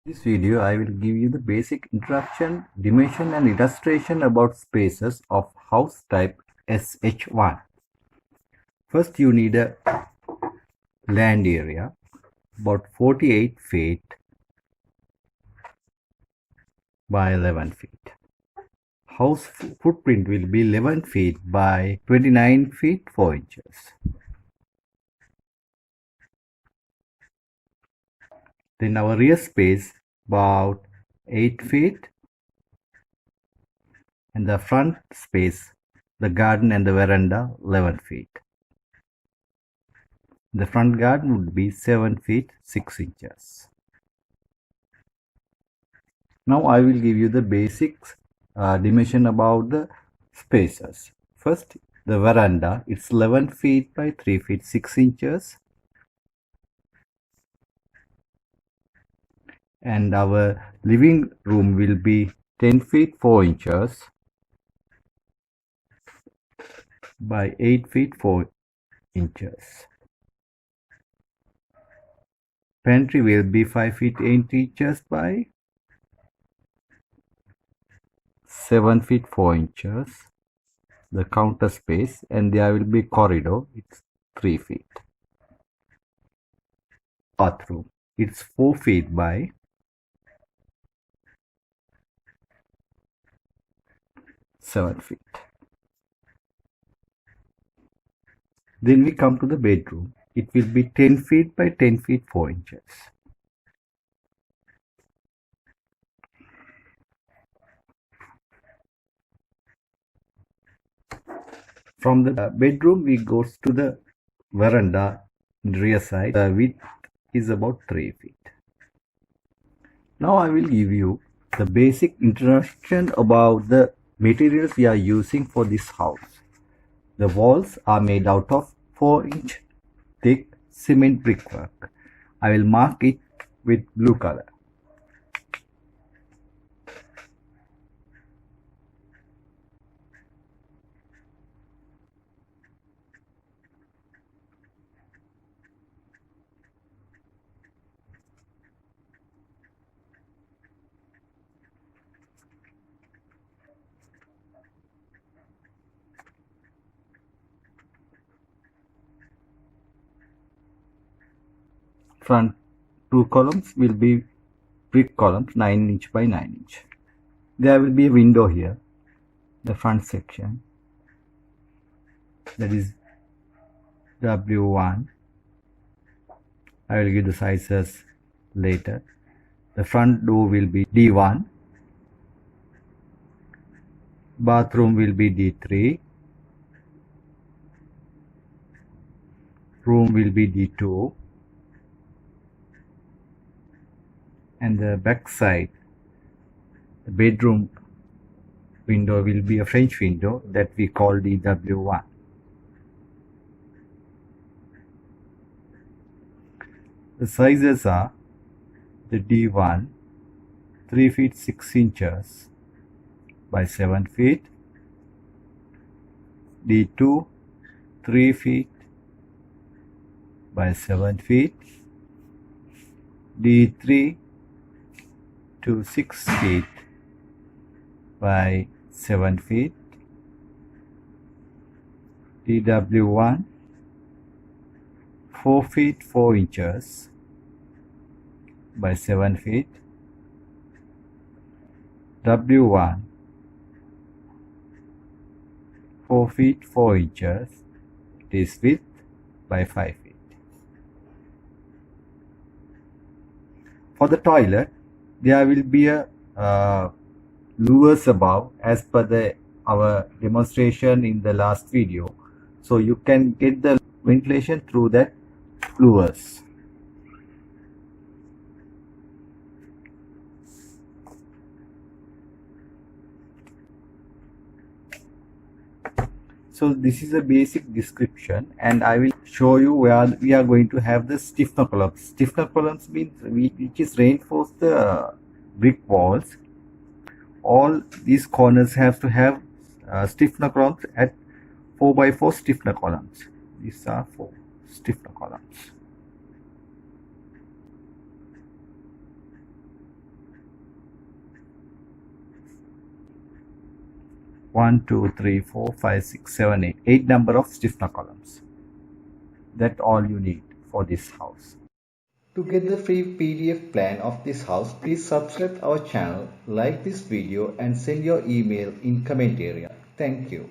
In this video, I will give you the basic introduction, dimension and illustration about spaces of house type SH1. First, you need a land area about 48 feet by 11 feet. House footprint will be 11 feet by 29 feet 4 inches. Then our rear space about 8 feet, and the front space, the garden and the veranda, 11 feet. The front garden would be 7 feet 6 inches. Now I will give you the basics dimension about the spaces. First, the veranda, it's 11 feet by 3 feet 6 inches. And our living room will be 10 feet 4 inches by 8 feet 4 inches. Pantry will be 5 feet 8 inches by 7 feet 4 inches. The counter space, and there will be corridor, it's 3 feet. Bathroom, it's 4 feet by 7 feet. Then we come to the bedroom. It will be 10 feet by 10 feet 4 inches. From the bedroom, we go to the veranda rear side. The width is about 3 feet. Now I will give you the basic introduction about the materials we are using for this house. The walls are made out of 4-inch thick cement brickwork. I will mark it with blue color. Front 2 columns will be brick columns 9-inch by 9-inch. There will be a window here, the front section, that is W1. I will give the sizes later. The front door will be D1. Bathroom will be D3. Room will be D2. And the back side, the bedroom window will be a French window that we call DW1. The sizes are the D1 3 feet 6 inches by 7 feet, D2 3 feet by 7 feet, D3 to 6 feet by 7 feet, DW1 4 feet 4 inches by 7 feet, W1 4 feet 4 inches, it is width by 5 feet. For the toilet, there will be a lowers above as per our demonstration in the last video, so you can get the ventilation through that lowers. So this is a basic description, and I will show you where we are going to have the stiffener columns. Stiffener columns means which is reinforce the brick walls. All these corners have to have stiffener columns at 4x4 stiffener columns. These are 4 stiffener columns. 1, 2, 3, 4, 5, 6, 7, 8. 8 number of stiffener columns. That's all you need for this house. To get the free PDF plan of this house, please subscribe our channel, like this video and send your email in comment area. Thank you.